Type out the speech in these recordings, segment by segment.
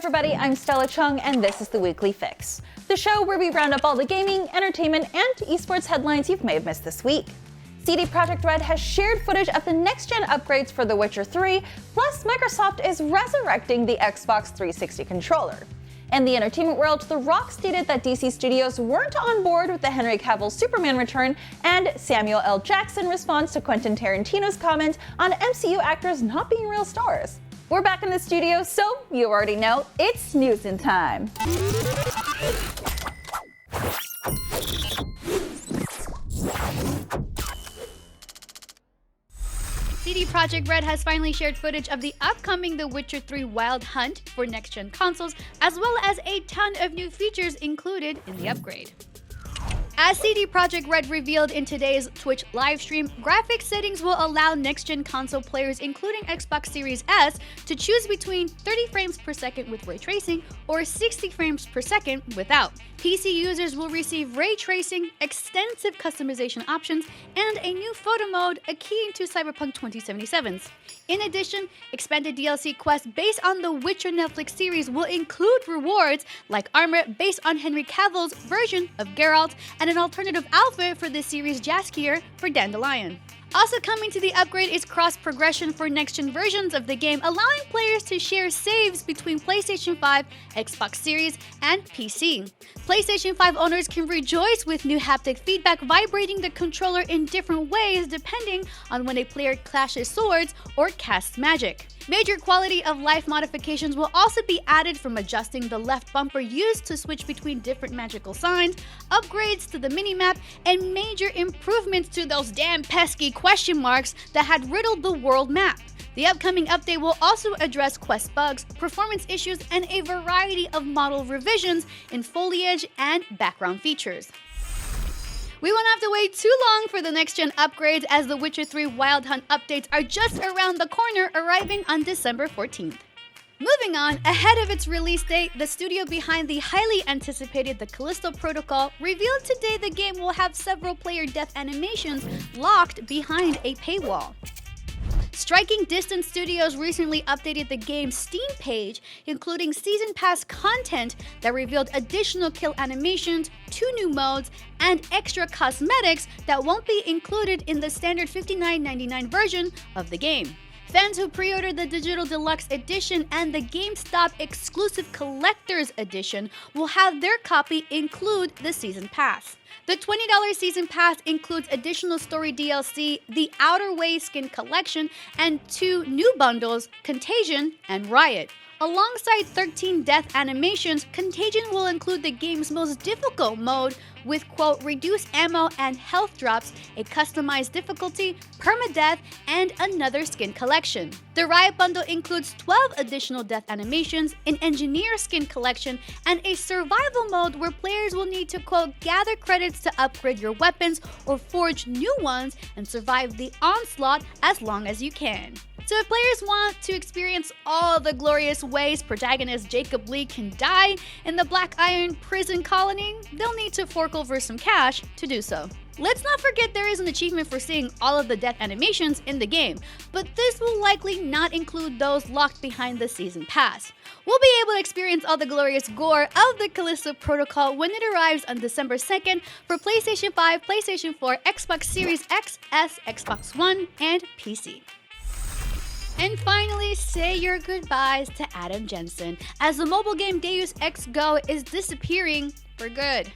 everybody, I'm Stella Chung and this is the Weekly Fix, the show where we round up all the gaming, entertainment, and esports headlines you may have missed this week. CD Projekt Red has shared footage of the next-gen upgrades for The Witcher 3, plus Microsoft is resurrecting the Xbox 360 controller. In the entertainment world, The Rock stated that DC Studios weren't on board with the Henry Cavill Superman return, and Samuel L. Jackson responds to Quentin Tarantino's comment on MCU actors not being real stars. We're back in the studio, so you already know, it's newsin' time. CD Projekt Red has finally shared footage of the upcoming The Witcher 3 Wild Hunt for next-gen consoles, as well as a ton of new features included in the upgrade. As CD Projekt Red revealed in today's Twitch livestream, graphics settings will allow next-gen console players, including Xbox Series S, to choose between 30 frames per second with ray tracing or 60 frames per second without. PC users will receive ray tracing, extensive customization options, and a new photo mode akin to Cyberpunk 2077's. In addition, expanded DLC quests based on the Witcher Netflix series will include rewards like armor based on Henry Cavill's version of Geralt and an alternative outfit for the series' Jaskier for Dandelion. Also coming to the upgrade is cross-progression for next-gen versions of the game, allowing players to share saves between PlayStation 5, Xbox Series, and PC. PlayStation 5 owners can rejoice with new haptic feedback vibrating the controller in different ways depending on when a player clashes swords or casts magic. Major quality of life modifications will also be added, from adjusting the left bumper used to switch between different magical signs, upgrades to the minimap, and major improvements to those damn pesky question marks that had riddled the world map. The upcoming update will also address quest bugs, performance issues, and a variety of model revisions in foliage and background features. We won't have to wait too long for the next-gen upgrades, as The Witcher 3 Wild Hunt updates are just around the corner, arriving on December 14th. Moving on, ahead of its release date, the studio behind the highly anticipated The Callisto Protocol revealed today the game will have several player death animations locked behind a paywall. Striking Distance Studios recently updated the game's Steam page, including Season Pass content that revealed additional kill animations, 2 new modes, and extra cosmetics that won't be included in the standard $59.99 version of the game. Fans who pre-ordered the Digital Deluxe Edition and the GameStop exclusive Collector's Edition will have their copy include the Season Pass. The $20 Season Pass includes additional story DLC, the Outer Way Skin Collection, and 2 new bundles, Contagion and Riot. Alongside 13 death animations, Contagion will include the game's most difficult mode with, quote, reduced ammo and health drops, a customized difficulty, permadeath, and another skin collection. The Riot bundle includes 12 additional death animations, an engineer skin collection, and a survival mode where players will need to, quote, gather credits to upgrade your weapons or forge new ones and survive the onslaught as long as you can. So if players want to experience all the glorious ways protagonist Jacob Lee can die in the Black Iron prison colony, they'll need to fork over some cash to do so. Let's not forget there is an achievement for seeing all of the death animations in the game, but this will likely not include those locked behind the Season Pass. We'll be able to experience all the glorious gore of the Callisto Protocol when it arrives on December 2nd for PlayStation 5, PlayStation 4, Xbox Series X, S, Xbox One, and PC. And finally, say your goodbyes to Adam Jensen, as the mobile game Deus Ex Go is disappearing for good.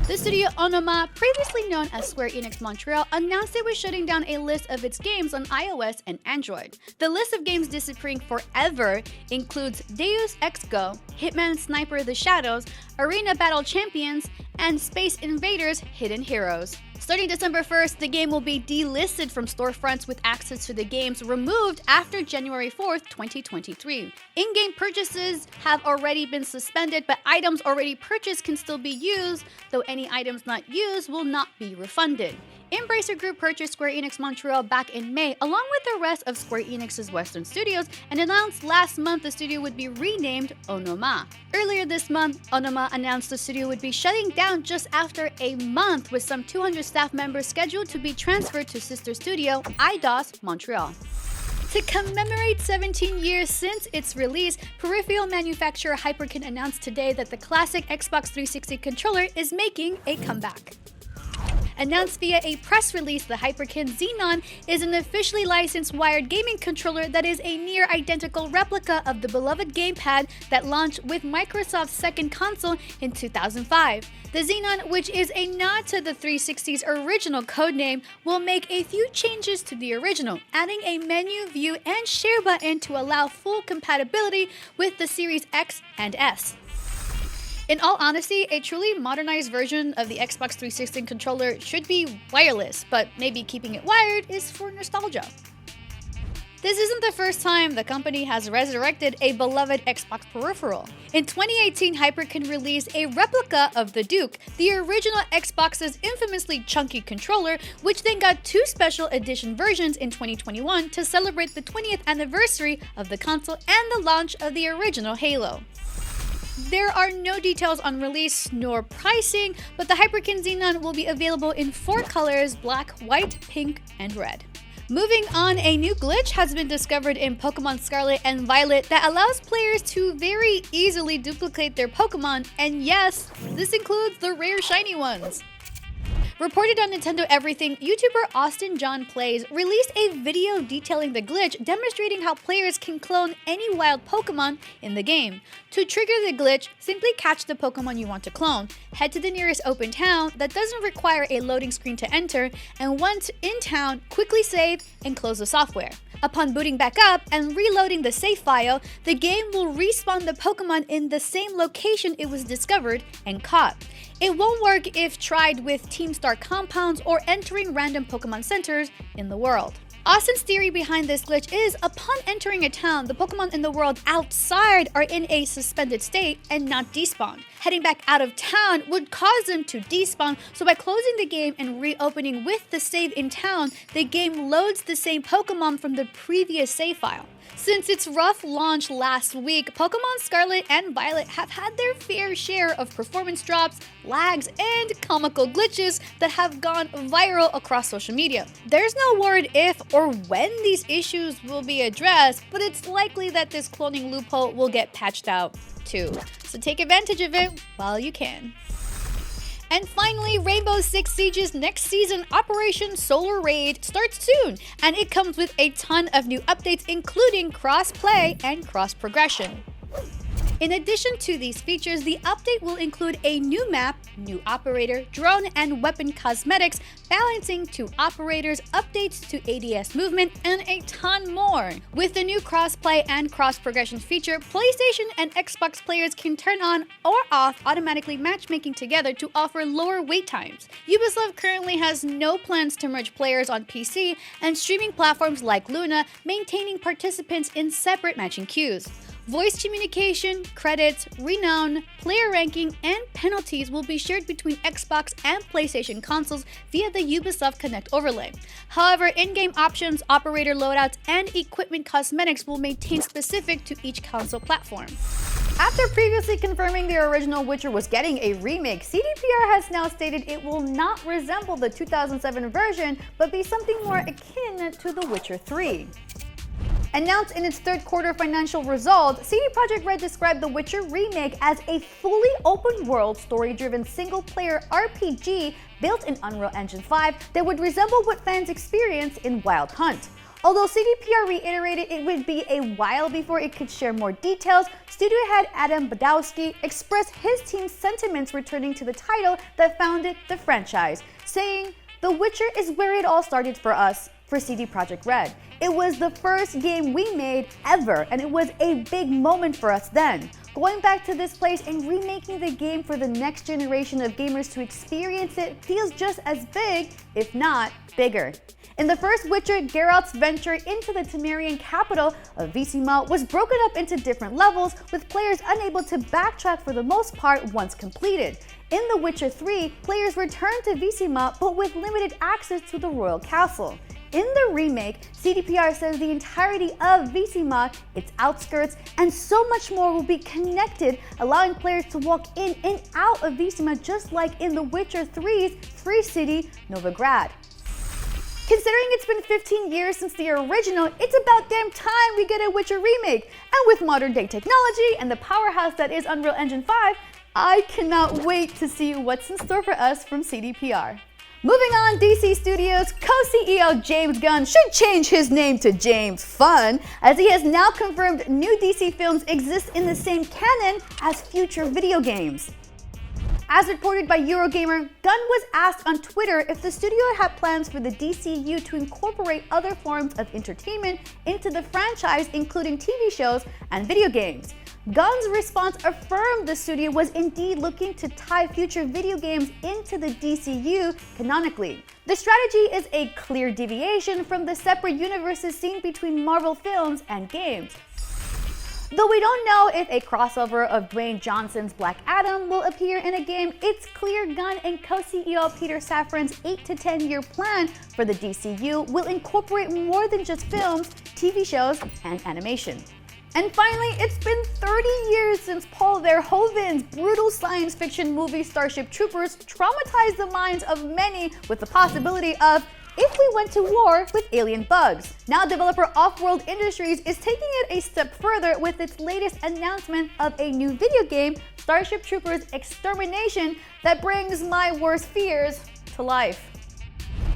The studio Onoma, previously known as Square Enix Montreal, announced it was shutting down a list of its games on iOS and Android. The list of games disappearing forever includes Deus Ex Go, Hitman Sniper The Shadows, Arena Battle Champions, and Space Invaders Hidden Heroes. Starting December 1st, the game will be delisted from storefronts, with access to the games removed after January 4th, 2023. In-game purchases have already been suspended, but items already purchased can still be used, though any items not used will not be refunded. Embracer Group purchased Square Enix Montreal back in May, along with the rest of Square Enix's Western studios, and announced last month the studio would be renamed Onoma. Earlier this month, Onoma announced the studio would be shutting down just after a month, with some 200 staff members scheduled to be transferred to sister studio Eidos Montreal. To commemorate 17 years since its release, peripheral manufacturer Hyperkin announced today that the classic Xbox 360 controller is making a comeback. Announced via a press release, the Hyperkin Xenon is an officially licensed wired gaming controller that is a near identical replica of the beloved gamepad that launched with Microsoft's second console in 2005. The Xenon, which is a nod to the 360's original codename, will make a few changes to the original, adding a menu, view, and share button to allow full compatibility with the Series X and S. In all honesty, a truly modernized version of the Xbox 360 controller should be wireless, but maybe keeping it wired is for nostalgia. This isn't the first time the company has resurrected a beloved Xbox peripheral. In 2018, Hyperkin released a replica of the Duke, the original Xbox's infamously chunky controller, which then got two special edition versions in 2021 to celebrate the 20th anniversary of the console and the launch of the original Halo. There are no details on release nor pricing, but the Hyperkin Xenon will be available in 4 colors: black, white, pink, and red. Moving on, a new glitch has been discovered in Pokemon Scarlet and Violet that allows players to very easily duplicate their Pokemon, and yes, this includes the rare shiny ones. Reported on Nintendo Everything, YouTuber Austin John Plays released a video detailing the glitch, demonstrating how players can clone any wild Pokemon in the game. To trigger the glitch, simply catch the Pokemon you want to clone, head to the nearest open town that doesn't require a loading screen to enter, and once in town, quickly save and close the software. Upon booting back up and reloading the save file, the game will respawn the Pokemon in the same location it was discovered and caught. It won't work if tried with Team Star compounds or entering random Pokemon centers in the world. Austin's theory behind this glitch is, upon entering a town, the Pokemon in the world outside are in a suspended state and not despawned. Heading back out of town would cause them to despawn, so by closing the game and reopening with the save in town, the game loads the same Pokemon from the previous save file. Since its rough launch last week, Pokemon Scarlet and Violet have had their fair share of performance drops, lags, and comical glitches that have gone viral across social media. There's no word if or when these issues will be addressed, but it's likely that this cloning loophole will get patched out too. So take advantage of it while you can. And finally, Rainbow Six Siege's next season, Operation Solar Raid, starts soon, and it comes with a ton of new updates, including cross-play and cross-progression. In addition to these features, the update will include a new map, new operator, drone and weapon cosmetics, balancing to operators, updates to ADS movement, and a ton more. With the new crossplay and cross-progression feature, PlayStation and Xbox players can turn on or off automatically matchmaking together to offer lower wait times. Ubisoft currently has no plans to merge players on PC, and streaming platforms like Luna maintaining participants in separate matching queues. Voice communication, credits, renown, player ranking, and penalties will be shared between Xbox and PlayStation consoles via the Ubisoft Connect overlay. However, in-game options, operator loadouts, and equipment cosmetics will maintain specific to each console platform. After previously confirming the original Witcher was getting a remake, CDPR has now stated it will not resemble the 2007 version, but be something more akin to The Witcher 3. Announced in its third quarter financial results, CD Projekt Red described The Witcher Remake as a fully open-world, story-driven single-player RPG built in Unreal Engine 5 that would resemble what fans experience in Wild Hunt. Although CDPR reiterated it would be a while before it could share more details, studio head Adam Badowski expressed his team's sentiments returning to the title that founded the franchise, saying, "The Witcher is where it all started for us, for CD Projekt Red. It was the first game we made ever, and it was a big moment for us then. Going back to this place and remaking the game for the next generation of gamers to experience it feels just as big, if not bigger." In the first Witcher, Geralt's venture into the Temerian capital of Vizima was broken up into different levels, with players unable to backtrack for the most part once completed. In The Witcher 3, players returned to Vizima but with limited access to the royal castle. In the remake, CDPR says the entirety of Vizima, its outskirts, and so much more will be connected, allowing players to walk in and out of Vizima just like in The Witcher 3's free city, Novigrad. Considering it's been 15 years since the original, it's about damn time we get a Witcher remake. And with modern day technology and the powerhouse that is Unreal Engine 5, I cannot wait to see what's in store for us from CDPR. Moving on, DC Studios co-CEO James Gunn should change his name to James Fun, as he has now confirmed new DC films exist in the same canon as future video games. As reported by Eurogamer, Gunn was asked on Twitter if the studio had plans for the DCU to incorporate other forms of entertainment into the franchise, including TV shows and video games. Gunn's response affirmed the studio was indeed looking to tie future video games into the DCU canonically. The strategy is a clear deviation from the separate universes seen between Marvel films and games. Though we don't know if a crossover of Dwayne Johnson's Black Adam will appear in a game, it's clear Gunn and co-CEO Peter Safran's 8 to 10 year plan for the DCU will incorporate more than just films, TV shows, and animation. And finally, it's been 30 years since Paul Verhoeven's brutal science fiction movie Starship Troopers traumatized the minds of many with the possibility of if we went to war with alien bugs. Now developer Offworld Industries is taking it a step further with its latest announcement of a new video game, Starship Troopers Extermination, that brings my worst fears to life.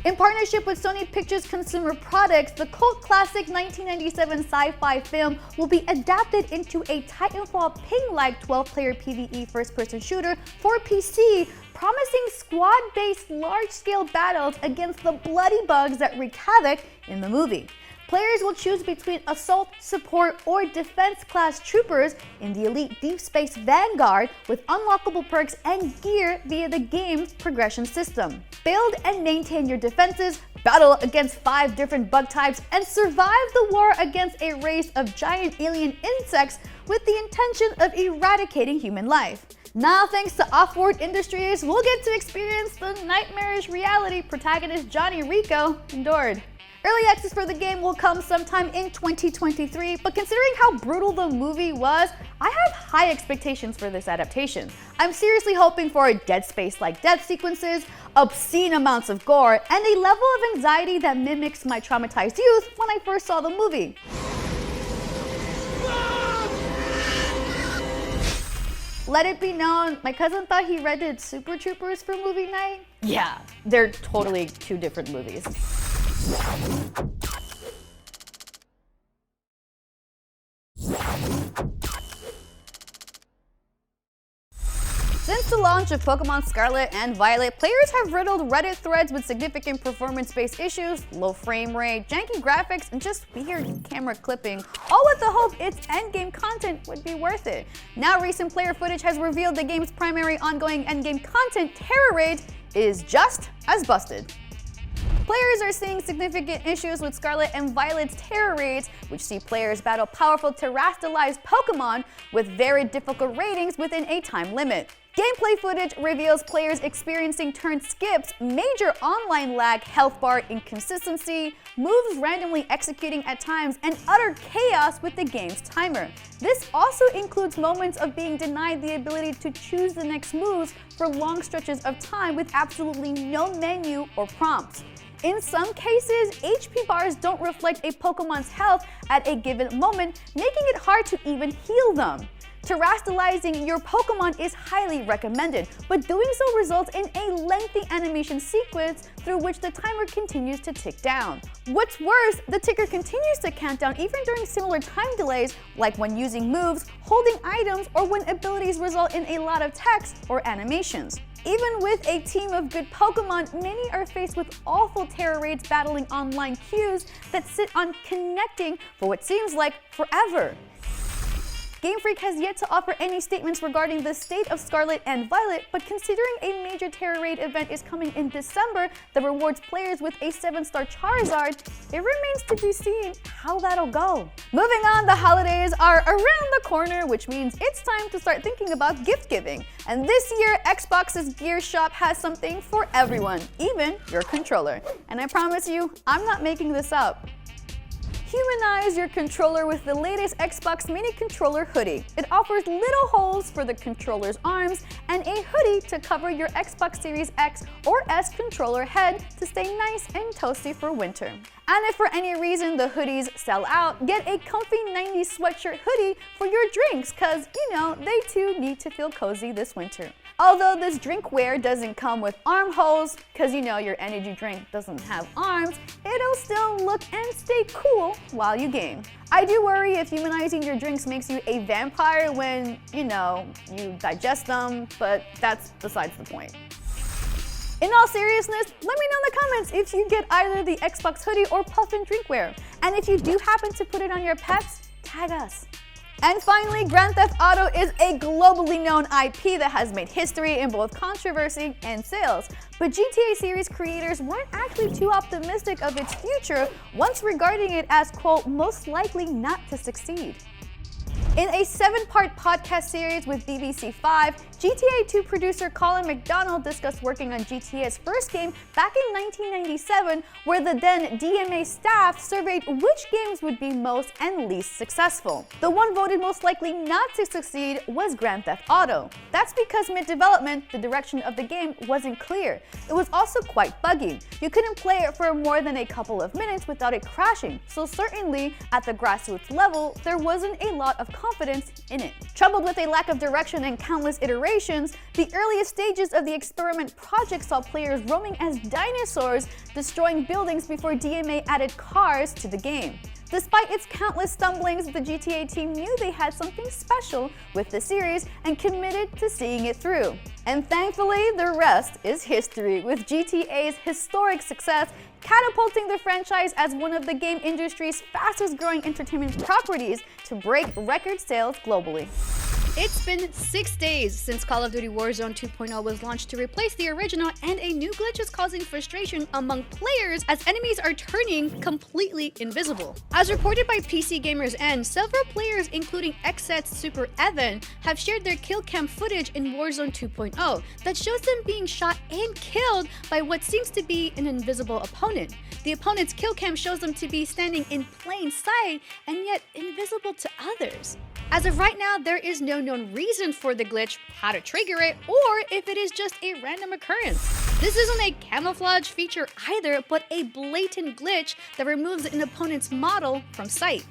In partnership with Sony Pictures Consumer Products, the cult classic 1997 sci-fi film will be adapted into a Titanfall ping-like 12-player PvE first-person shooter for PC, promising squad-based large-scale battles against the bloody bugs that wreak havoc in the movie. Players will choose between assault, support, or defense class troopers in the elite Deep Space Vanguard with unlockable perks and gear via the game's progression system. Build and maintain your defenses, battle against 5 different bug types, and survive the war against a race of giant alien insects with the intention of eradicating human life. Now, thanks to Offworld Industries, we'll get to experience the nightmarish reality protagonist Johnny Rico endured. Early access for the game will come sometime in 2023, but considering how brutal the movie was, I have high expectations for this adaptation. I'm seriously hoping for Dead Space-like death sequences, obscene amounts of gore, and a level of anxiety that mimics my traumatized youth when I first saw the movie. Let it be known, my cousin thought he rented Super Troopers for movie night. Yeah, they're totally 2 different movies. Since the launch of Pokemon Scarlet and Violet, players have riddled Reddit threads with significant performance-based issues, low frame rate, janky graphics, and just weird camera clipping, all with the hope its endgame content would be worth it. Now recent player footage has revealed the game's primary ongoing endgame content, Terror Raids, is just as busted. Players are seeing significant issues with Scarlet and Violet's Terror Raids, which see players battle powerful terrestrialized Pokemon with very difficult ratings within a time limit. Gameplay footage reveals players experiencing turn skips, major online lag, health bar inconsistency, moves randomly executing at times, and utter chaos with the game's timer. This also includes moments of being denied the ability to choose the next moves for long stretches of time with absolutely no menu or prompts. In some cases, HP bars don't reflect a Pokemon's health at a given moment, making it hard to even heal them. Terrestrializing your Pokemon is highly recommended, but doing so results in a lengthy animation sequence through which the timer continues to tick down. What's worse, the ticker continues to count down even during similar time delays, like when using moves, holding items, or when abilities result in a lot of text or animations. Even with a team of good Pokemon, many are faced with awful Terror Raids battling online queues that sit on connecting for what seems like forever. Game Freak has yet to offer any statements regarding the state of Scarlet and Violet, but considering a major Terror Raid event is coming in December that rewards players with a 7-star Charizard, it remains to be seen how that'll go. Moving on, the holidays are around the corner, which means it's time to start thinking about gift giving. And this year, Xbox's Gear Shop has something for everyone, even your controller. And I promise you, I'm not making this up. Humanize your controller with the latest Xbox Mini Controller hoodie. It offers little holes for the controller's arms and a hoodie to cover your Xbox Series X or S controller head to stay nice and toasty for winter. And if for any reason the hoodies sell out, get a comfy 90s sweatshirt hoodie for your drinks, cause you know, they too need to feel cozy this winter. Although this drinkware doesn't come with armholes, cause you know your energy drink doesn't have arms, it'll still look and stay cool while you game. I do worry if humanizing your drinks makes you a vampire when, you know, you digest them, but that's besides the point. In all seriousness, let me know in the comments if you get either the Xbox hoodie or puffin drinkware. And if you do happen to put it on your pets, tag us. And finally, Grand Theft Auto is a globally known IP that has made history in both controversy and sales. But GTA series creators weren't actually too optimistic of its future, once regarding it as, quote, most likely not to succeed. In a 7-part podcast series with BBC5, GTA 2 producer Colin McDonald discussed working on GTA's first game back in 1997, where the then DMA staff surveyed which games would be most and least successful. The one voted most likely not to succeed was Grand Theft Auto. That's because mid-development, the direction of the game wasn't clear. It was also quite buggy. You couldn't play it for more than a couple of minutes without it crashing, so certainly at the grassroots level, there wasn't a lot of confidence in it. Troubled with a lack of direction and countless iterations, the earliest stages of the experiment project saw players roaming as dinosaurs, destroying buildings before DMA added cars to the game. Despite its countless stumblings, the GTA team knew they had something special with the series and committed to seeing it through. And thankfully, the rest is history, with GTA's historic success catapulting the franchise as one of the game industry's fastest growing entertainment properties to break record sales globally. It's been 6 days since Call of Duty Warzone 2.0 was launched to replace the original, and a new glitch is causing frustration among players as enemies are turning completely invisible. As reported by PC Gamers N, several players including XSET's Super Evan have shared their kill cam footage in Warzone 2.0 that shows them being shot and killed by what seems to be an invisible opponent. The opponent's kill cam shows them to be standing in plain sight and yet invisible to others. As of right now, there is no known reason for the glitch, how to trigger it, or if it is just a random occurrence. This isn't a camouflage feature either, but a blatant glitch that removes an opponent's model from sight.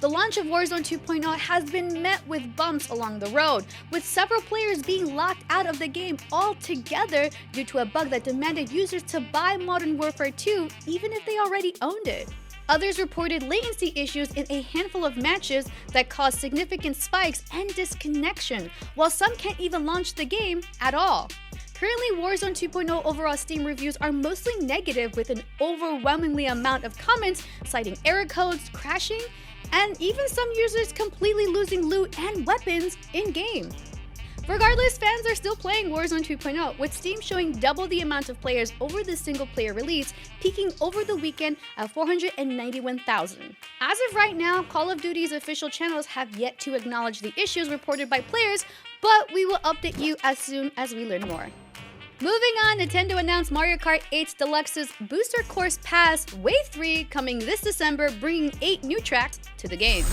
The launch of Warzone 2.0 has been met with bumps along the road, with several players being locked out of the game altogether due to a bug that demanded users to buy Modern Warfare 2 even if they already owned it. Others reported latency issues in a handful of matches that caused significant spikes and disconnection, while some can't even launch the game at all. Currently, Warzone 2.0 overall Steam reviews are mostly negative, with an overwhelmingly amount of comments citing error codes, crashing, and even some users completely losing loot and weapons in-game. Regardless, fans are still playing Warzone 2.0, with Steam showing double the amount of players over the single-player release, peaking over the weekend at 491,000. As of right now, Call of Duty's official channels have yet to acknowledge the issues reported by players, but we will update you as soon as we learn more. Moving on, Nintendo announced Mario Kart 8 Deluxe's Booster Course Pass Wave 3 coming this December, bringing 8 new tracks to the game.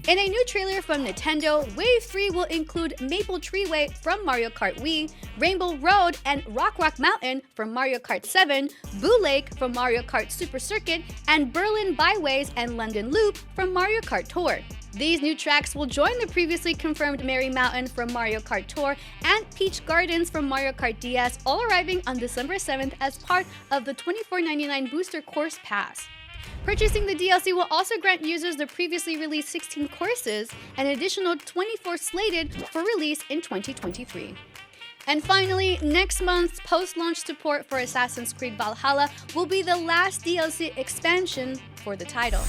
In a new trailer from Nintendo, Wave 3 will include Maple Treeway from Mario Kart Wii, Rainbow Road and Rock Mountain from Mario Kart 7, Boo Lake from Mario Kart Super Circuit, and Berlin Byways and London Loop from Mario Kart Tour. These new tracks will join the previously confirmed Merry Mountain from Mario Kart Tour and Peach Gardens from Mario Kart DS, all arriving on December 7th as part of the $24.99 Booster Course Pass. Purchasing the DLC will also grant users the previously released 16 courses, an additional 24 slated for release in 2023. And finally, next month's post-launch support for Assassin's Creed Valhalla will be the last DLC expansion for the title.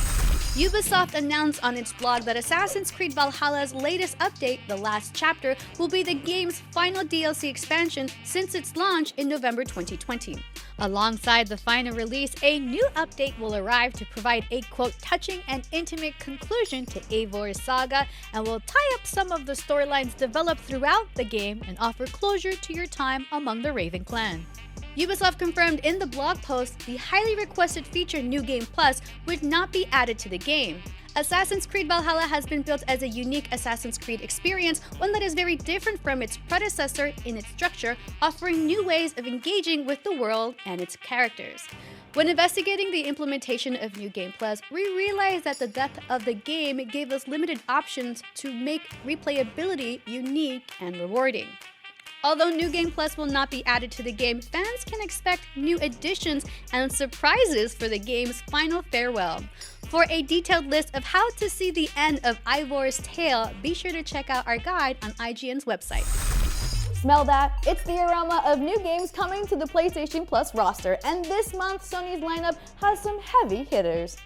Ubisoft announced on its blog that Assassin's Creed Valhalla's latest update, The Last Chapter, will be the game's final DLC expansion since its launch in November 2020. Alongside the final release, a new update will arrive to provide a, quote, touching and intimate conclusion to Eivor's saga, and will tie up some of the storylines developed throughout the game and offer closure to your time among the Raven clan. Ubisoft confirmed in the blog post the highly requested feature New Game Plus would not be added to the game. Assassin's Creed Valhalla has been built as a unique Assassin's Creed experience, one that is very different from its predecessor in its structure, offering new ways of engaging with the world and its characters. When investigating the implementation of New Game Plus, we realized that the depth of the game gave us limited options to make replayability unique and rewarding. Although New Game Plus will not be added to the game, fans can expect new additions and surprises for the game's final farewell. For a detailed list of how to see the end of Ivor's tale, be sure to check out our guide on IGN's website. Smell that? It's the aroma of new games coming to the PlayStation Plus roster, and this month Sony's lineup has some heavy hitters.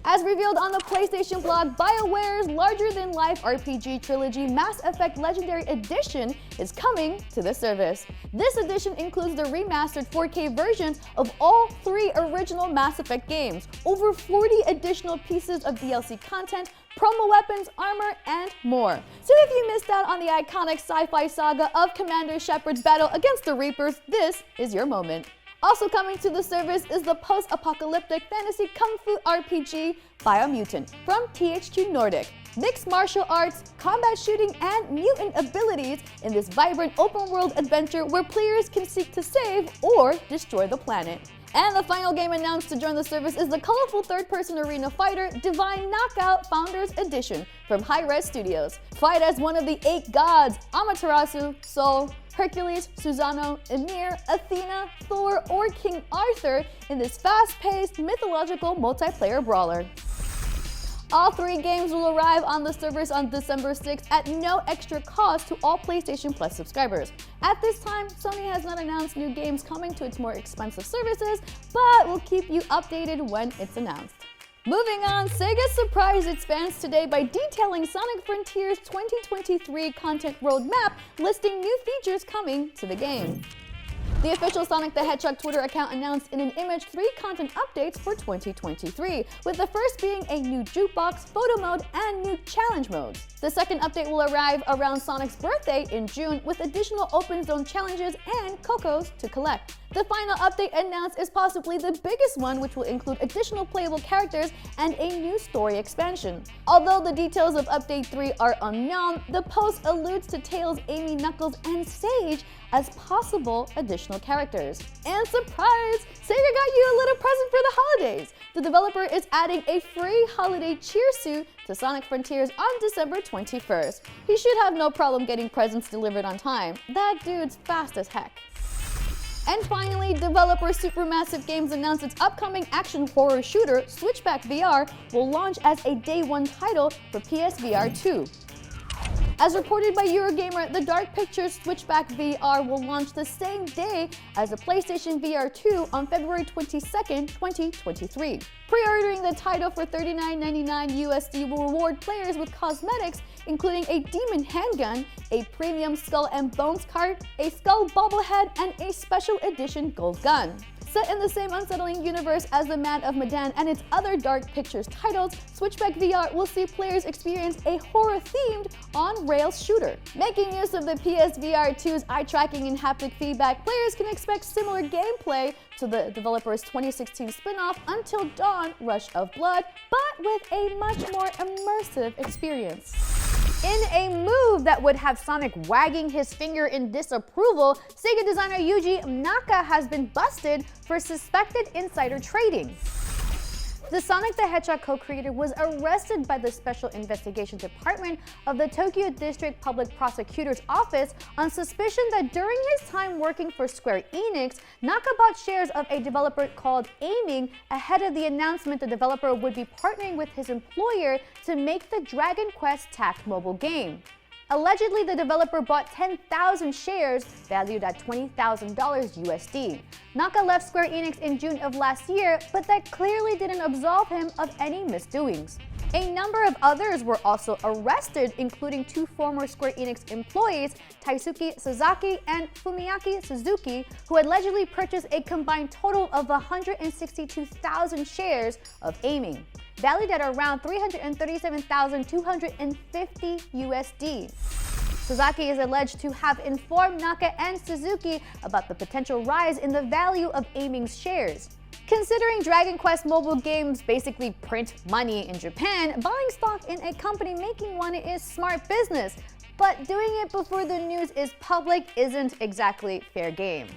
As revealed on the PlayStation blog, BioWare's larger-than-life RPG trilogy Mass Effect Legendary Edition is coming to the service. This edition includes the remastered 4K versions of all 3 original Mass Effect games, over 40 additional pieces of DLC content, promo weapons, armor, and more. So if you missed out on the iconic sci-fi saga of Commander Shepard's battle against the Reapers, this is your moment. Also coming to the service is the post-apocalyptic fantasy kung fu RPG Biomutant from THQ Nordic. Mixed martial arts, combat shooting, and mutant abilities in this vibrant open-world adventure where players can seek to save or destroy the planet. And the final game announced to join the service is the colorful third-person arena fighter Divine Knockout Founders Edition from Hi-Res Studios. Fight as one of the 8 gods, Amaterasu, Sol, Hercules, Susano, Ymir, Athena, Thor, or King Arthur in this fast-paced mythological multiplayer brawler. All 3 games will arrive on the servers on December 6th at no extra cost to all PlayStation Plus subscribers. At this time, Sony has not announced new games coming to its more expensive services, but we'll keep you updated when it's announced. Moving on, Sega surprised its fans today by detailing Sonic Frontier's 2023 content roadmap, listing new features coming to the game. The official Sonic the Hedgehog Twitter account announced in an image 3 content updates for 2023, with the first being a new jukebox, photo mode, and new challenge modes. The second update will arrive around Sonic's birthday in June, with additional open zone challenges and Cocos to collect. The final update announced is possibly the biggest one, which will include additional playable characters and a new story expansion. Although the details of Update 3 are unknown, the post alludes to Tails, Amy, Knuckles, and Sage as possible additional characters. And surprise! Sega got you a little present for the holidays! The developer is adding a free holiday cheer suit to Sonic Frontiers on December 21st. He should have no problem getting presents delivered on time. That dude's fast as heck. And finally, developer Supermassive Games announced its upcoming action horror shooter, Switchback VR, will launch as a Day 1 title for PSVR 2. As reported by Eurogamer, the Dark Pictures Switchback VR will launch the same day as the PlayStation VR 2 on February 22nd, 2023. Pre-ordering the title for $39.99 USD will reward players with cosmetics, including a demon handgun, a premium Skull and Bones card, a Skull bobblehead, and a special edition gold gun. Set in the same unsettling universe as The Man of Medan and its other Dark Pictures titles, Switchback VR will see players experience a horror-themed on-rails shooter. Making use of the PSVR 2's eye tracking and haptic feedback, players can expect similar gameplay to the developer's 2016 spin-off Until Dawn: Rush of Blood, but with a much more immersive experience. In a move that would have Sonic wagging his finger in disapproval, Sega designer Yuji Naka has been busted for suspected insider trading. The Sonic the Hedgehog co-creator was arrested by the Special Investigation Department of the Tokyo District Public Prosecutor's Office on suspicion that during his time working for Square Enix, Naka bought shares of a developer called Aiming ahead of the announcement the developer would be partnering with his employer to make the Dragon Quest Tact mobile game. Allegedly, the developer bought 10,000 shares valued at $20,000 USD. Naka left Square Enix in June of last year, but that clearly didn't absolve him of any misdoings. A number of others were also arrested, including 2 former Square Enix employees, Taisuke Sasaki and Fumiaki Suzuki, who allegedly purchased a combined total of 162,000 shares of Aiming, valued at around $337,250 USD. Sasaki is alleged to have informed Naka and Suzuki about the potential rise in the value of aiming's shares. Considering Dragon Quest mobile games basically print money in Japan, buying stock in a company making one is smart business. But doing it before the news is public isn't exactly fair game.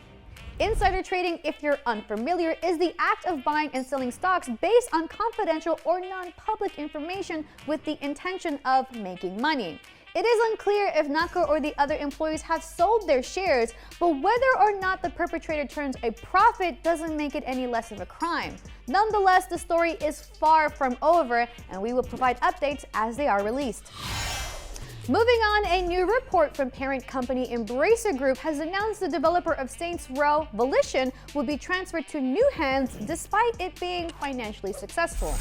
Insider trading, if you're unfamiliar, is the act of buying and selling stocks based on confidential or non-public information with the intention of making money. It is unclear if Naka or the other employees have sold their shares, but whether or not the perpetrator turns a profit doesn't make it any less of a crime. Nonetheless, the story is far from over, and we will provide updates as they are released. Moving on, a new report from parent company Embracer Group has announced the developer of Saints Row, Volition, will be transferred to new hands despite it being financially successful.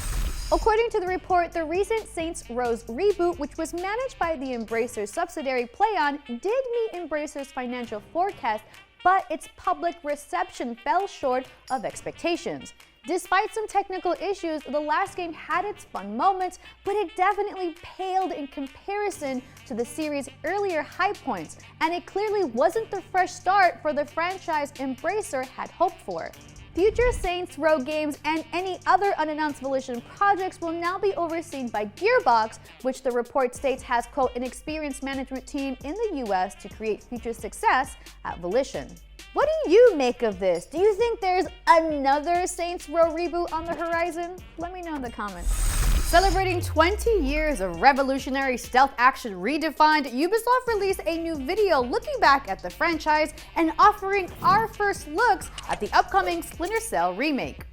According to the report, the recent Saints Row's reboot, which was managed by the Embracer subsidiary PlayOn, did meet Embracer's financial forecast, but its public reception fell short of expectations. Despite some technical issues, the last game had its fun moments, but it definitely paled in comparison to the series' earlier high points, and it clearly wasn't the fresh start for the franchise Embracer had hoped for. Future Saints Row games and any other unannounced Volition projects will now be overseen by Gearbox, which the report states has, quote, an experienced management team in the US to create future success at Volition. What do you make of this? Do you think there's another Saints Row reboot on the horizon? Let me know in the comments. Celebrating 20 years of revolutionary stealth action redefined, Ubisoft released a new video looking back at the franchise and offering our first looks at the upcoming Splinter Cell remake.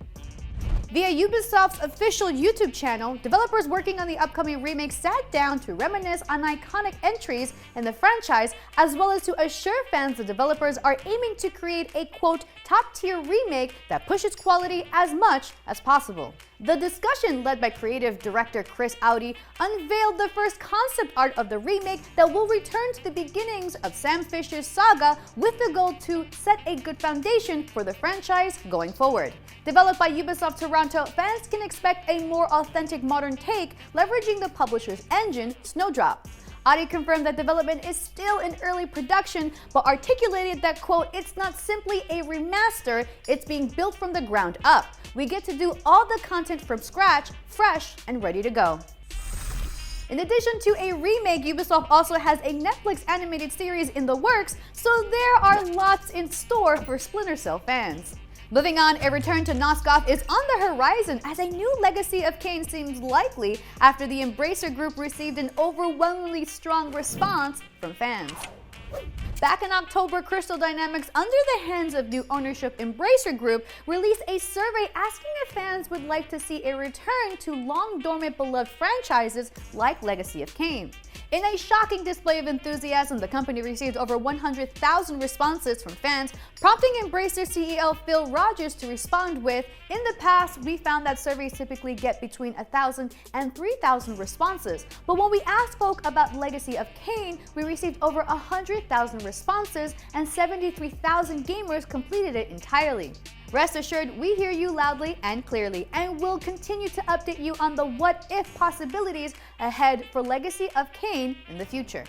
Via Ubisoft's official YouTube channel, developers working on the upcoming remake sat down to reminisce on iconic entries in the franchise, as well as to assure fans the developers are aiming to create a, quote, top-tier remake that pushes quality as much as possible. The discussion, led by creative director Chris Audi, unveiled the first concept art of the remake that will return to the beginnings of Sam Fisher's saga with the goal to set a good foundation for the franchise going forward. Developed by Ubisoft Toronto, fans can expect a more authentic modern take, leveraging the publisher's engine, Snowdrop. Audi confirmed that development is still in early production, but articulated that, quote, it's not simply a remaster, it's being built from the ground up. We get to do all the content from scratch, fresh and ready to go. In addition to a remake, Ubisoft also has a Netflix animated series in the works, so there are lots in store for Splinter Cell fans. Moving on, a return to Noskov is on the horizon as a new Legacy of Kain seems likely after the Embracer Group received an overwhelmingly strong response from fans. Back in October, Crystal Dynamics, under the hands of new ownership Embracer Group, released a survey asking if fans would like to see a return to long-dormant beloved franchises like Legacy of Kain. In a shocking display of enthusiasm, the company received over 100,000 responses from fans, prompting Embracer CEO Phil Rogers to respond with, in the past, we found that surveys typically get between 1,000 and 3,000 responses, but when we asked folk about Legacy of Kain, we received over 100,000 responses and 73,000 gamers completed it entirely. Rest assured, we hear you loudly and clearly, and will continue to update you on the what-if possibilities ahead for Legacy of Kain in the future.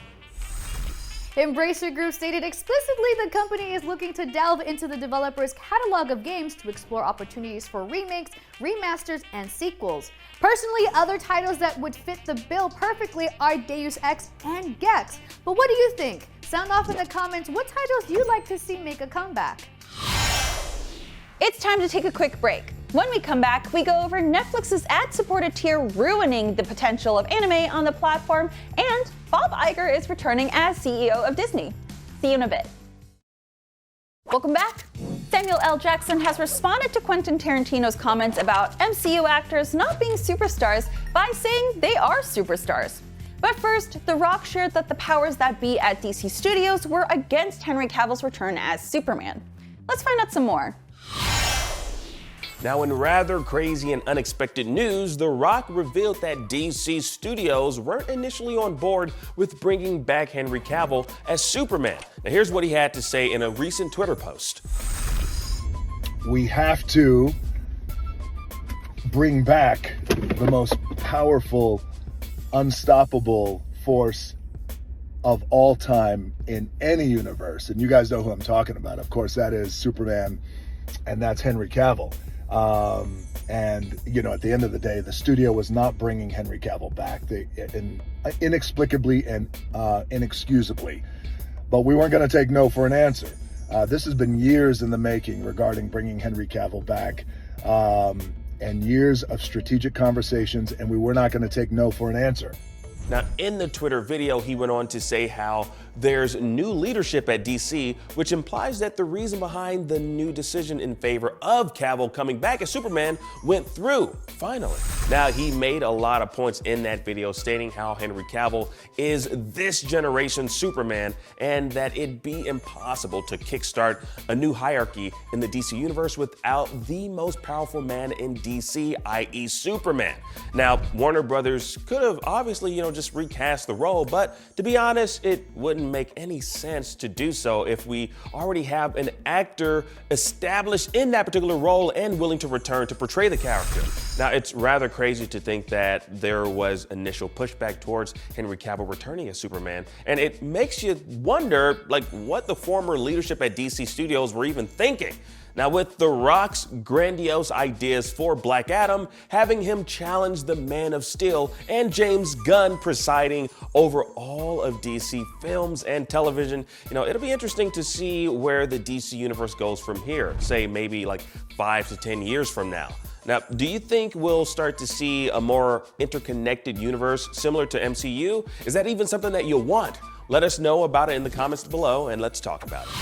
Embracer Group stated explicitly the company is looking to delve into the developer's catalog of games to explore opportunities for remakes, remasters, and sequels. Personally, other titles that would fit the bill perfectly are Deus Ex and Gex. But what do you think? Sound off in the comments what titles you'd like to see make a comeback. It's time to take a quick break. When we come back, we go over Netflix's ad-supported tier ruining the potential of anime on the platform, and Bob Iger is returning as CEO of Disney. See you in a bit. Welcome back. Samuel L. Jackson has responded to Quentin Tarantino's comments about MCU actors not being superstars by saying they are superstars. But first, The Rock shared that the powers that be at DC Studios were against Henry Cavill's return as Superman. Let's find out some more. Now, in rather crazy and unexpected news, The Rock revealed that DC Studios weren't initially on board with bringing back Henry Cavill as Superman. Now, here's what he had to say in a recent Twitter post. We have to bring back the most powerful, unstoppable force of all time in any universe. And you guys know who I'm talking about. Of course, that is Superman, and that's Henry Cavill. And, you know, at the end of the day, the studio was not bringing Henry Cavill back inexplicably and inexcusably. But we weren't going to take no for an answer. This has been years in the making regarding bringing Henry Cavill back, and years of strategic conversations, and we were not going to take no for an answer. Now, in the Twitter video, he went on to say how there's new leadership at DC, which implies that the reason behind the new decision in favor of Cavill coming back as Superman went through, finally. Now, he made a lot of points in that video stating how Henry Cavill is this generation's Superman and that it'd be impossible to kickstart a new hierarchy in the DC universe without the most powerful man in DC, i.e. Superman. Now, Warner Brothers could have obviously, just recast the role, but to be honest, it wouldn't make any sense to do so if we already have an actor established in that particular role and willing to return to portray the character. Now, it's rather crazy to think that there was initial pushback towards Henry Cavill returning as Superman, and it makes you wonder, what the former leadership at DC Studios were even thinking. Now, with The Rock's grandiose ideas for Black Adam, having him challenge the Man of Steel, and James Gunn presiding over all of DC films and television, it'll be interesting to see where the DC universe goes from here, say maybe 5 to 10 years from now. Now, do you think we'll start to see a more interconnected universe similar to MCU? Is that even something that you'll want? Let us know about it in the comments below, and let's talk about it.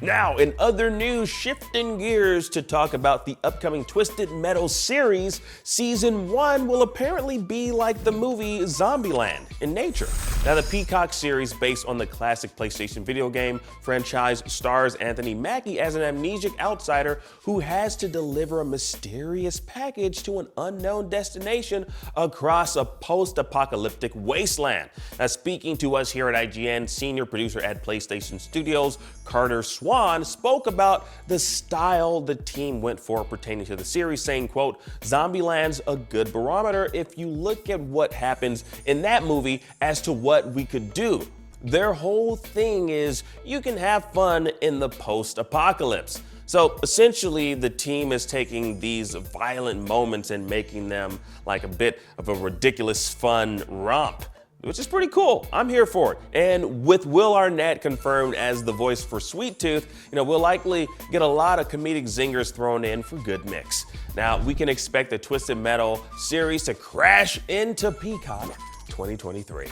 Now, in other news, shifting gears to talk about the upcoming Twisted Metal series, Season 1 will apparently be like the movie Zombieland in nature. Now, the Peacock series, based on the classic PlayStation video game franchise, stars Anthony Mackie as an amnesic outsider who has to deliver a mysterious package to an unknown destination across a post-apocalyptic wasteland. Now, speaking to us here at IGN, senior producer at PlayStation Studios, Carter Swan, spoke about the style the team went for pertaining to the series, saying, quote, "Zombieland's a good barometer if you look at what happens in that movie as to what we could do. Their whole thing is you can have fun in the post-apocalypse." So essentially, the team is taking these violent moments and making them like a bit of a ridiculous fun romp, which is pretty cool. I'm here for it. And with Will Arnett confirmed as the voice for Sweet Tooth, we'll likely get a lot of comedic zingers thrown in for good mix. Now, we can expect the Twisted Metal series to crash into Peacock 2023.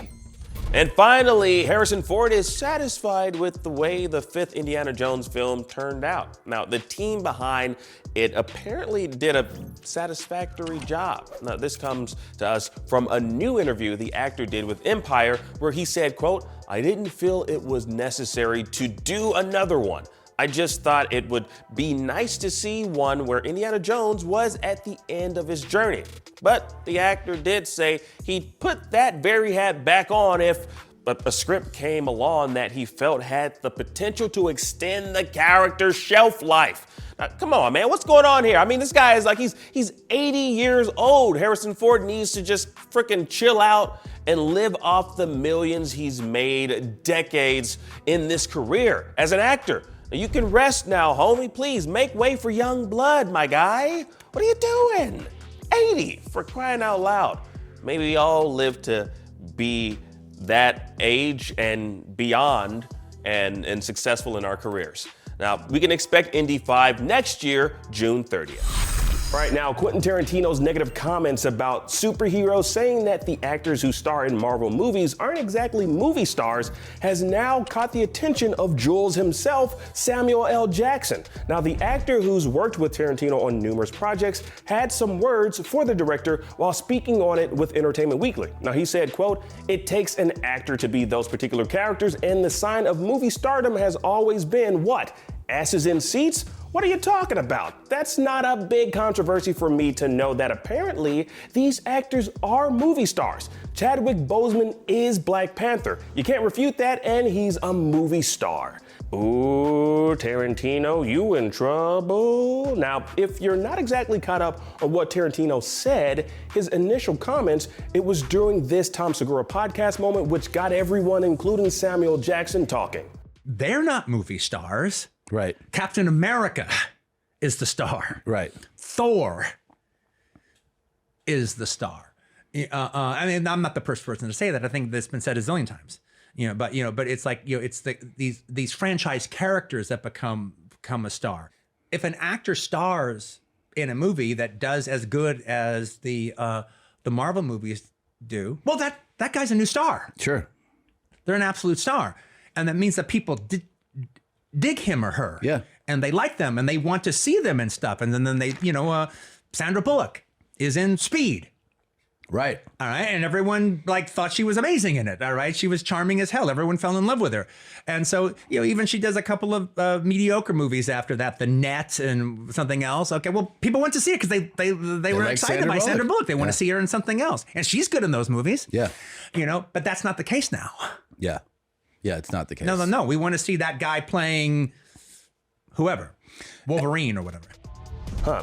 And finally, Harrison Ford is satisfied with the way the 5th Indiana Jones film turned out. Now, the team behind it apparently did a satisfactory job. Now, this comes to us from a new interview the actor did with Empire, where he said, quote, "I didn't feel it was necessary to do another one. I just thought it would be nice to see one where Indiana Jones was at the end of his journey." But the actor did say he'd put that very hat back on if a script came along that he felt had the potential to extend the character's shelf life. Now, come on, man, what's going on here? I mean, this guy is he's 80 years old. Harrison Ford needs to just freaking chill out and live off the millions he's made decades in this career as an actor. You can rest now, homie. Please make way for young blood, my guy. What are you doing? 80, for crying out loud. Maybe we all live to be that age and beyond and successful in our careers. Now, we can expect Indy 5 next year, June 30th. All right, now, Quentin Tarantino's negative comments about superheroes, saying that the actors who star in Marvel movies aren't exactly movie stars, has now caught the attention of Jules himself, Samuel L. Jackson. Now, the actor who's worked with Tarantino on numerous projects had some words for the director while speaking on it with Entertainment Weekly. Now, he said, quote, "It takes an actor to be those particular characters, and the sign of movie stardom has always been what? Asses in seats What are you talking about? That's not a big controversy for me to know that apparently these actors are movie stars. Chadwick Boseman is Black Panther. You can't refute that, and he's a movie star. Ooh, Tarantino, you in trouble. Now, if you're not exactly caught up on what Tarantino said, his initial comments, it was during this Tom Segura podcast moment, which got everyone, including Samuel Jackson, talking. They're not movie stars. Right. Captain America is the star. Right. Thor is the star. I mean, I'm not the first person to say that. I think that's been said a zillion times. But it's like, it's these franchise characters that become a star. If an actor stars in a movie that does as good as the Marvel movies do, well, that guy's a new star. Sure. They're an absolute star, and that means that people dig him or her. Yeah. And they like them and they want to see them and stuff. And then they, Sandra Bullock is in Speed. Right. All right. And everyone thought she was amazing in it. All right. She was charming as hell. Everyone fell in love with her. And so, even she does a couple of mediocre movies after that, The Net and something else. Okay. Well, people went to see it because they were like excited Sandra by Sandra Bullock. Bullock. They want to see her in something else. And she's good in those movies. Yeah. But that's not the case now. Yeah. Yeah, it's not the case. No. We want to see that guy playing whoever, Wolverine or whatever.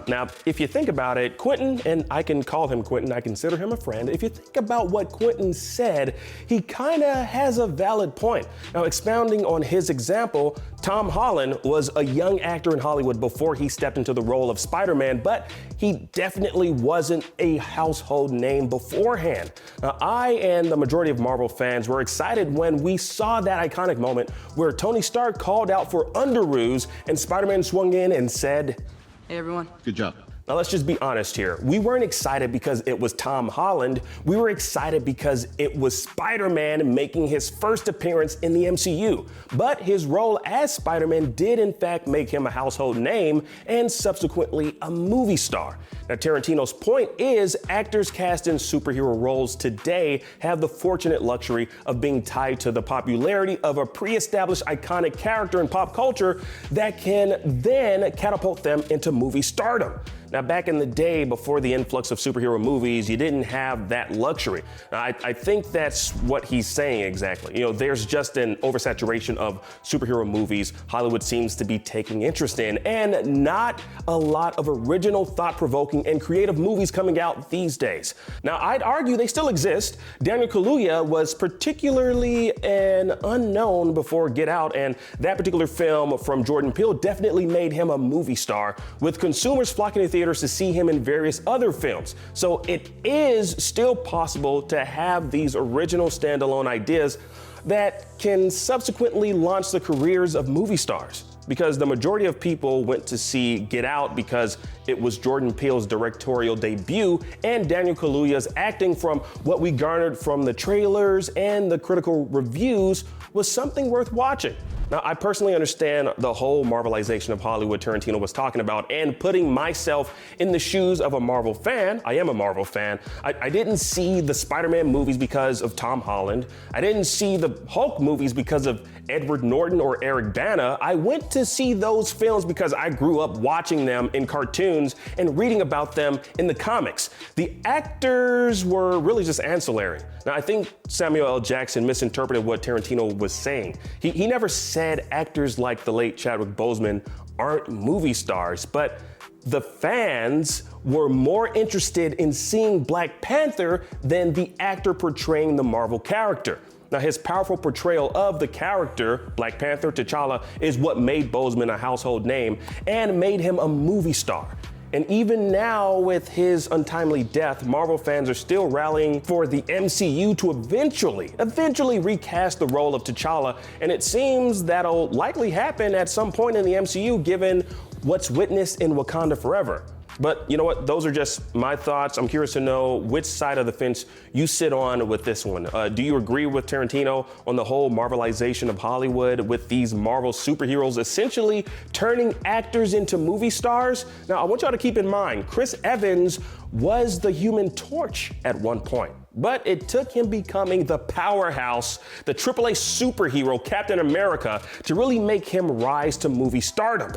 Now, if you think about it, Quentin, and I can call him Quentin, I consider him a friend. If you think about what Quentin said, he kind of has a valid point. Now, expounding on his example, Tom Holland was a young actor in Hollywood before he stepped into the role of Spider-Man, but he definitely wasn't a household name beforehand. Now, I and the majority of Marvel fans were excited when we saw that iconic moment where Tony Stark called out for underoos and Spider-Man swung in and said, "Hey everyone." Good job. Now let's just be honest here. We weren't excited because it was Tom Holland. We were excited because it was Spider-Man making his first appearance in the MCU. But his role as Spider-Man did in fact make him a household name and subsequently a movie star. Now Tarantino's point is actors cast in superhero roles today have the fortunate luxury of being tied to the popularity of a pre-established iconic character in pop culture that can then catapult them into movie stardom. Now, back in the day, before the influx of superhero movies, you didn't have that luxury. Now, I think that's what he's saying exactly. There's just an oversaturation of superhero movies Hollywood seems to be taking interest in, and not a lot of original, thought-provoking, and creative movies coming out these days. Now, I'd argue they still exist. Daniel Kaluuya was particularly an unknown before Get Out, and that particular film from Jordan Peele definitely made him a movie star, with consumers flocking to theaters to see him in various other films. So it is still possible to have these original standalone ideas that can subsequently launch the careers of movie stars. Because the majority of people went to see Get Out because it was Jordan Peele's directorial debut and Daniel Kaluuya's acting, from what we garnered from the trailers and the critical reviews, was something worth watching. Now, I personally understand the whole Marvelization of Hollywood Tarantino was talking about, and putting myself in the shoes of a Marvel fan. I am a Marvel fan. I didn't see the Spider-Man movies because of Tom Holland. I didn't see the Hulk movies because of Edward Norton or Eric Bana. I went to see those films because I grew up watching them in cartoons and reading about them in the comics. The actors were really just ancillary. Now, I think Samuel L. Jackson misinterpreted what Tarantino was saying. He never said actors like the late Chadwick Boseman aren't movie stars, but the fans were more interested in seeing Black Panther than the actor portraying the Marvel character. Now, his powerful portrayal of the character, Black Panther, T'Challa, is what made Boseman a household name and made him a movie star. And even now, with his untimely death, Marvel fans are still rallying for the MCU to eventually recast the role of T'Challa, and it seems that'll likely happen at some point in the MCU, given what's witnessed in Wakanda Forever. But you know what? Those are just my thoughts. I'm curious to know which side of the fence you sit on with this one. Do you agree with Tarantino on the whole Marvelization of Hollywood, with these Marvel superheroes essentially turning actors into movie stars? Now, I want y'all to keep in mind, Chris Evans was the Human Torch at one point, but it took him becoming the powerhouse, the AAA superhero Captain America, to really make him rise to movie stardom.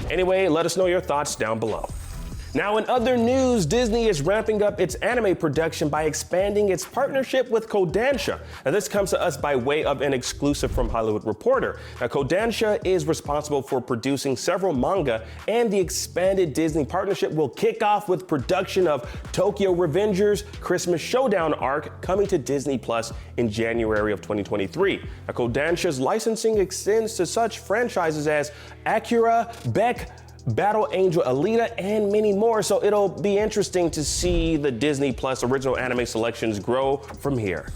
Anyway, let us know your thoughts down below. Now, in other news, Disney is ramping up its anime production by expanding its partnership with Kodansha. Now, this comes to us by way of an exclusive from Hollywood Reporter. Now, Kodansha is responsible for producing several manga, and the expanded Disney partnership will kick off with production of Tokyo Revengers Christmas Showdown arc coming to Disney Plus in January of 2023. Now, Kodansha's licensing extends to such franchises as Akira, Beck, Battle Angel Alita, and many more, so it'll be interesting to see the Disney Plus original anime selections grow from here.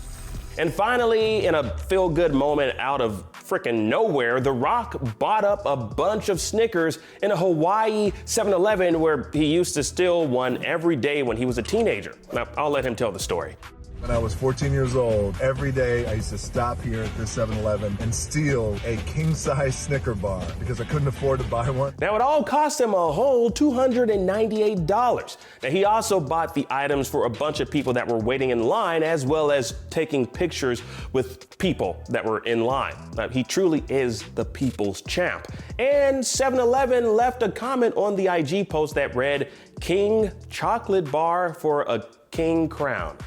And finally, in a feel-good moment out of frickin' nowhere, The Rock bought up a bunch of Snickers in a Hawaii 7-Eleven where he used to steal one every day when he was a teenager. Now, I'll let him tell the story. When I was 14 years old, every day I used to stop here at this 7-Eleven and steal a king-size Snicker bar because I couldn't afford to buy one. Now, it all cost him a whole $298. Now, he also bought the items for a bunch of people that were waiting in line, as well as taking pictures with people that were in line. Now, he truly is the people's champ. And 7-Eleven left a comment on the IG post that read, "King chocolate bar for a king crown."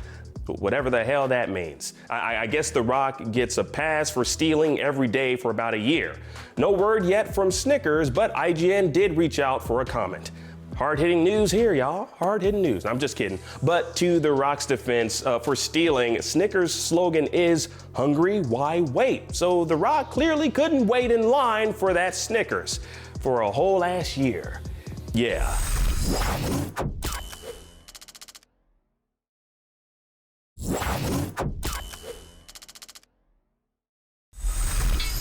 Whatever the hell that means. I guess The Rock gets a pass for stealing every day for about a year. No word yet from Snickers, but IGN did reach out for a comment. Hard-hitting news here, y'all. Hard-hitting news. I'm just kidding. But to The Rock's defense, for stealing, Snickers' slogan is "Hungry, why wait?" So The Rock clearly couldn't wait in line for that Snickers for a whole ass year. Yeah.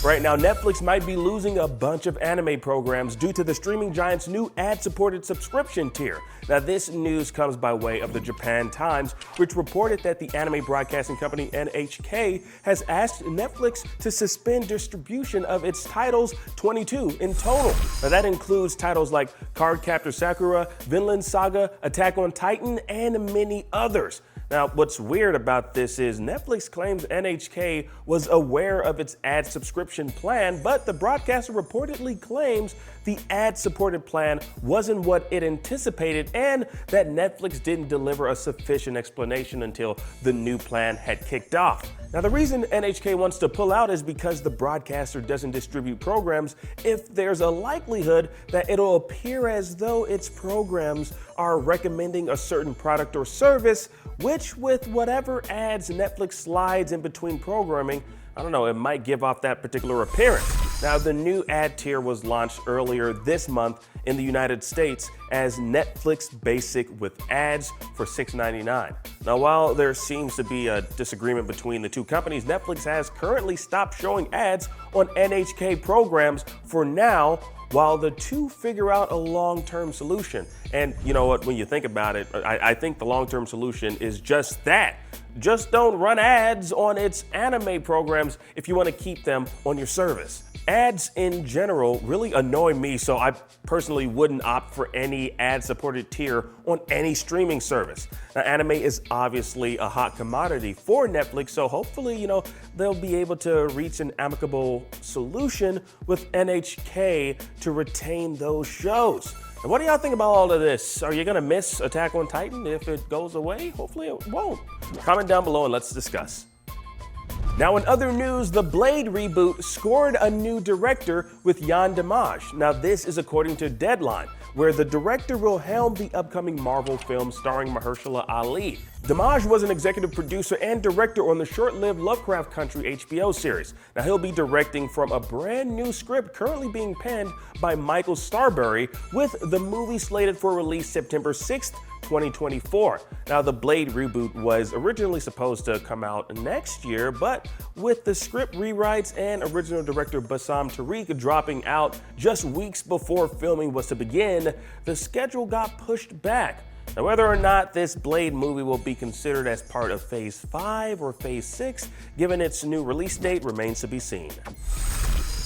Right now, Netflix might be losing a bunch of anime programs due to the streaming giant's new ad-supported subscription tier. Now, this news comes by way of the Japan Times, which reported that the anime broadcasting company NHK has asked Netflix to suspend distribution of its titles, 22 in total. Now, that includes titles like Cardcaptor Sakura, Vinland Saga, Attack on Titan, and many others. Now, what's weird about this is Netflix claims NHK was aware of its ad subscription plan, but the broadcaster reportedly claims the ad-supported plan wasn't what it anticipated and that Netflix didn't deliver a sufficient explanation until the new plan had kicked off. Now, the reason NHK wants to pull out is because the broadcaster doesn't distribute programs if there's a likelihood that it'll appear as though its programs are recommending a certain product or service, which with whatever ads Netflix slides in between programming, I don't know, it might give off that particular appearance. Now, the new ad tier was launched earlier this month in the United States as Netflix Basic with ads for $6.99. Now, while there seems to be a disagreement between the two companies, Netflix has currently stopped showing ads on NHK programs for now, while the two figure out a long-term solution. And you know what, when you think about it, I think the long-term solution is just that. Just don't run ads on its anime programs if you want to keep them on your service. Ads in general really annoy me, so I personally wouldn't opt for any ad-supported tier on any streaming service. Now, anime is obviously a hot commodity for Netflix, so hopefully, they'll be able to reach an amicable solution with NHK to retain those shows. And what do y'all think about all of this? Are you gonna miss Attack on Titan if it goes away? Hopefully it won't. Comment down below and let's discuss. Now, in other news, the Blade reboot scored a new director with Yann Dimanche. Now, this is according to Deadline, where the director will helm the upcoming Marvel film starring Mahershala Ali. Dimanche was an executive producer and director on the short-lived Lovecraft Country HBO series. Now, he'll be directing from a brand new script currently being penned by Michael Starbury, with the movie slated for release September 6th, 2024. Now, the Blade reboot was originally supposed to come out next year, but with the script rewrites and original director Bassam Tariq dropping out just weeks before filming was to begin, the schedule got pushed back. Now, whether or not this Blade movie will be considered as part of Phase 5 or Phase 6, given its new release date, remains to be seen.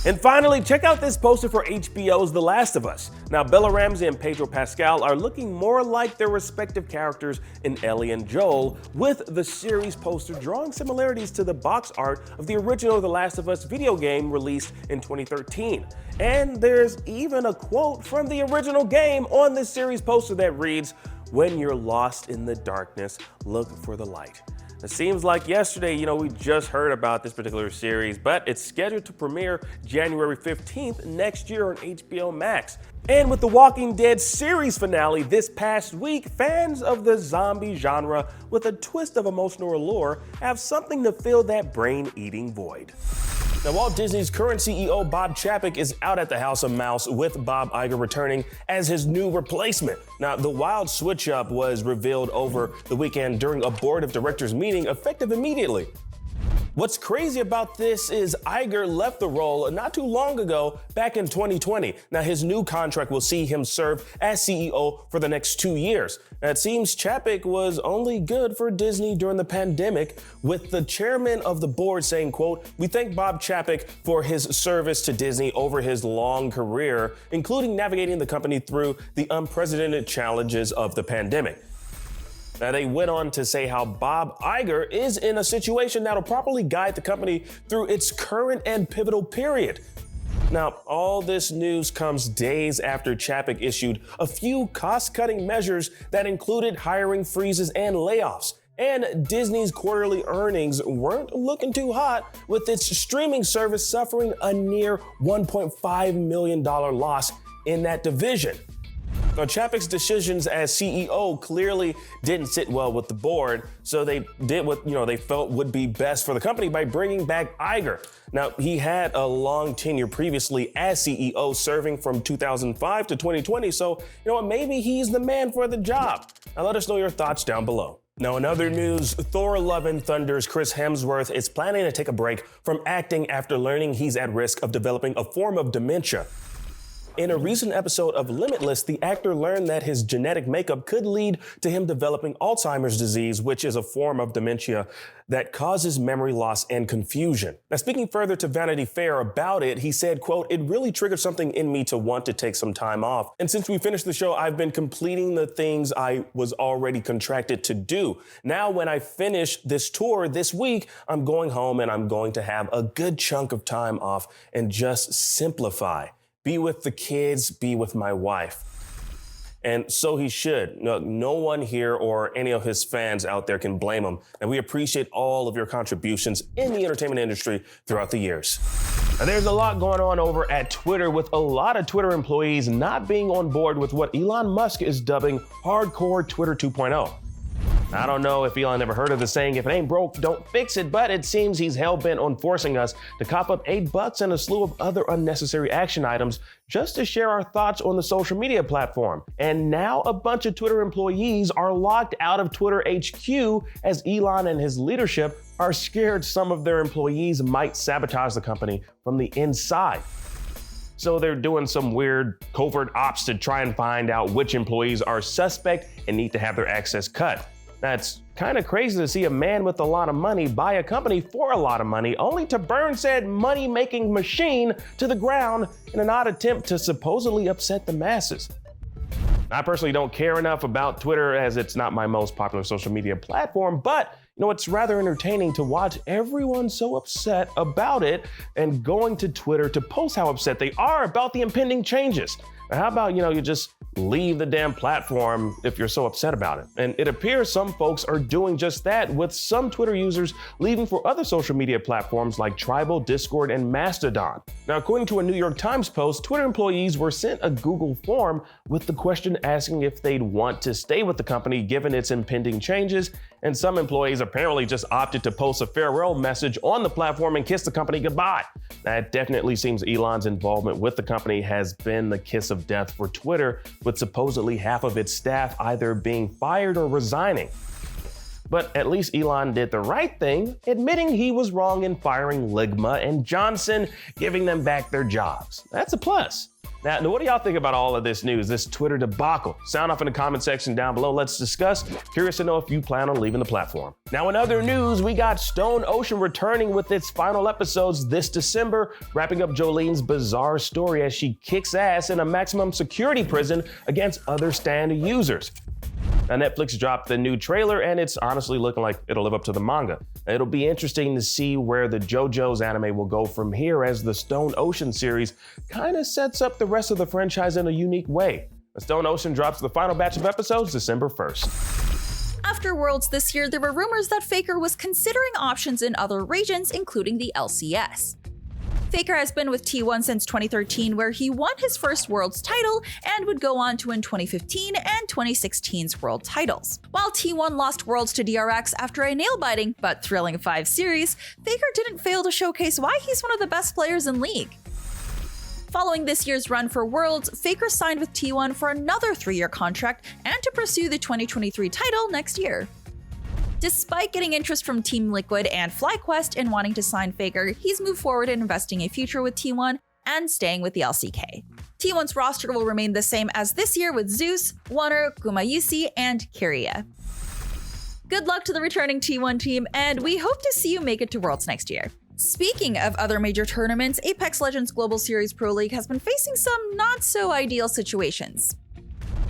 And finally, check out this poster for HBO's The Last of Us. Now, Bella Ramsey and Pedro Pascal are looking more like their respective characters in Ellie and Joel, with the series poster drawing similarities to the box art of the original The Last of Us video game released in 2013. And there's even a quote from the original game on this series poster that reads, "When you're lost in the darkness, look for the light." It seems like yesterday, we just heard about this particular series, but it's scheduled to premiere January 15th next year on HBO Max. And with the Walking Dead series finale this past week, fans of the zombie genre with a twist of emotional allure have something to fill that brain-eating void. Now, Walt Disney's current CEO, Bob Chapek, is out at the House of Mouse, with Bob Iger returning as his new replacement. Now, the wild switch-up was revealed over the weekend during a board of directors meeting, effective immediately. What's crazy about this is Iger left the role not too long ago, back in 2020. Now, his new contract will see him serve as CEO for the next 2 years. Now, it seems Chapek was only good for Disney during the pandemic, with the chairman of the board saying, quote, "We thank Bob Chapek for his service to Disney over his long career, including navigating the company through the unprecedented challenges of the pandemic." Now, they went on to say how Bob Iger is in a situation that'll properly guide the company through its current and pivotal period. Now, all this news comes days after Chapek issued a few cost-cutting measures that included hiring freezes and layoffs. And Disney's quarterly earnings weren't looking too hot, with its streaming service suffering a near $1.5 million loss in that division. Now, Chapek's decisions as CEO clearly didn't sit well with the board, so they did what they felt would be best for the company by bringing back Iger. Now, he had a long tenure previously as CEO, serving from 2005 to 2020, so maybe he's the man for the job. Now, let us know your thoughts down below. Now, in other news, Thor: Love and Thunder's Chris Hemsworth is planning to take a break from acting after learning he's at risk of developing a form of dementia. In a recent episode of Limitless, the actor learned that his genetic makeup could lead to him developing Alzheimer's disease, which is a form of dementia that causes memory loss and confusion. Now, speaking further to Vanity Fair about it, he said, quote, "It really triggered something in me to want to take some time off. And since we finished the show, I've been completing the things I was already contracted to do. Now, when I finish this tour this week, I'm going home and I'm going to have a good chunk of time off and just simplify. Be with the kids, be with my wife." And so he should. No one here or any of his fans out there can blame him. And we appreciate all of your contributions in the entertainment industry throughout the years. Now, there's a lot going on over at Twitter, with a lot of Twitter employees not being on board with what Elon Musk is dubbing hardcore Twitter 2.0. I don't know if Elon ever heard of the saying, "If it ain't broke, don't fix it," but it seems he's hell-bent on forcing us to cop up $8 and a slew of other unnecessary action items just to share our thoughts on the social media platform. And now a bunch of Twitter employees are locked out of Twitter HQ, as Elon and his leadership are scared some of their employees might sabotage the company from the inside. So they're doing some weird covert ops to try and find out which employees are suspect and need to have their access cut. That's kind of crazy to see a man with a lot of money buy a company for a lot of money, only to burn said money-making machine to the ground in an odd attempt to supposedly upset the masses. I personally don't care enough about Twitter, as it's not my most popular social media platform, but it's rather entertaining to watch everyone so upset about it and going to Twitter to post how upset they are about the impending changes. Now, how about, you just leave the damn platform if you're so upset about it? And it appears some folks are doing just that, with some Twitter users leaving for other social media platforms like Tribal, Discord, and Mastodon. Now, according to a New York Times post, Twitter employees were sent a Google form with the question asking if they'd want to stay with the company given its impending changes, and some employees apparently just opted to post a farewell message on the platform and kiss the company goodbye. That definitely seems Elon's involvement with the company has been the kiss of death for Twitter, with supposedly half of its staff either being fired or resigning. But at least Elon did the right thing, admitting he was wrong in firing Ligma and Johnson, giving them back their jobs. That's a plus. Now, what do y'all think about all of this news, this Twitter debacle? Sound off in the comment section down below. Let's discuss. Curious to know if you plan on leaving the platform. Now, in other news, we got Stone Ocean returning with its final episodes this December, wrapping up Jolene's bizarre story as she kicks ass in a maximum security prison against other stand users. Now, Netflix dropped the new trailer, and it's honestly looking like it'll live up to the manga. It'll be interesting to see where the JoJo's anime will go from here, as the Stone Ocean series kind of sets up the rest of the franchise in a unique way. The Stone Ocean drops the final batch of episodes December 1st. After Worlds this year, there were rumors that Faker was considering options in other regions, including the LCS. Faker has been with T1 since 2013, where he won his first Worlds title and would go on to win 2015 and 2016's World titles. While T1 lost Worlds to DRX after a nail-biting but thrilling 5 series, Faker didn't fail to showcase why he's one of the best players in League. Following this year's run for Worlds, Faker signed with T1 for another 3-year contract and to pursue the 2023 title next year. Despite getting interest from Team Liquid and FlyQuest in wanting to sign Faker, he's moved forward in investing a future with T1 and staying with the LCK. T1's roster will remain the same as this year with Zeus, Warner, Gumayusi, and Kyria. Good luck to the returning T1 team, and we hope to see you make it to Worlds next year. Speaking of other major tournaments, Apex Legends Global Series Pro League has been facing some not-so-ideal situations.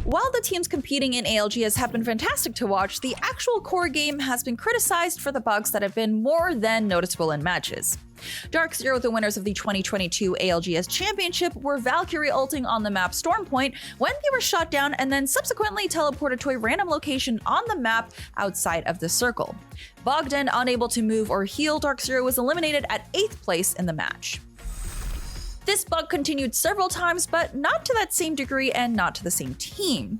While the teams competing in ALGS have been fantastic to watch, the actual core game has been criticized for the bugs that have been more than noticeable in matches. Dark Zero, the winners of the 2022 ALGS Championship, were Valkyrie ulting on the map Stormpoint when they were shot down and then subsequently teleported to a random location on the map outside of the circle. Bogdan, unable to move or heal, Dark Zero was eliminated at 8th place in the match. This bug continued several times, but not to that same degree and not to the same team.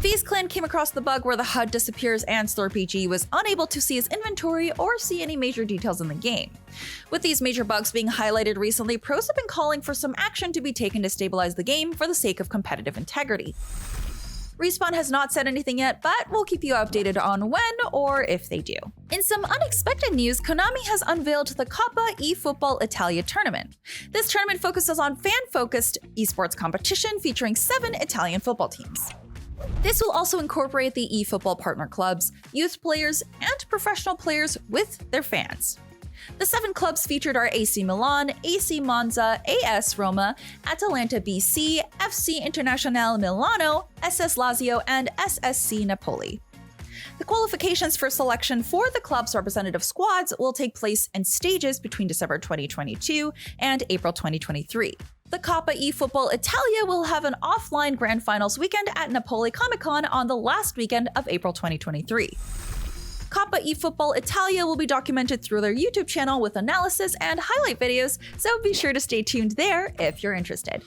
FaZe Clan came across the bug where the HUD disappears and SlurpEG was unable to see his inventory or see any major details in the game. With these major bugs being highlighted recently, pros have been calling for some action to be taken to stabilize the game for the sake of competitive integrity. Respawn has not said anything yet, but we'll keep you updated on when or if they do. In some unexpected news, Konami has unveiled the Coppa eFootball Italia tournament. This tournament focuses on fan-focused esports competition featuring 7 Italian football teams. This will also incorporate the eFootball partner clubs, youth players, and professional players with their fans. The 7 clubs featured are AC Milan, AC Monza, AS Roma, Atalanta BC, FC Internazionale Milano, SS Lazio, and SSC Napoli. The qualifications for selection for the club's representative squads will take place in stages between December 2022 and April 2023. The Coppa eFootball Italia will have an offline grand finals weekend at Napoli Comic-Con on the last weekend of April 2023. Coppa eFootball Italia will be documented through their YouTube channel with analysis and highlight videos, so be sure to stay tuned there if you're interested.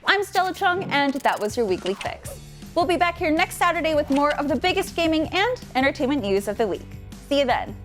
I'm Stella Chung, and that was your weekly fix. We'll be back here next Saturday with more of the biggest gaming and entertainment news of the week. See you then.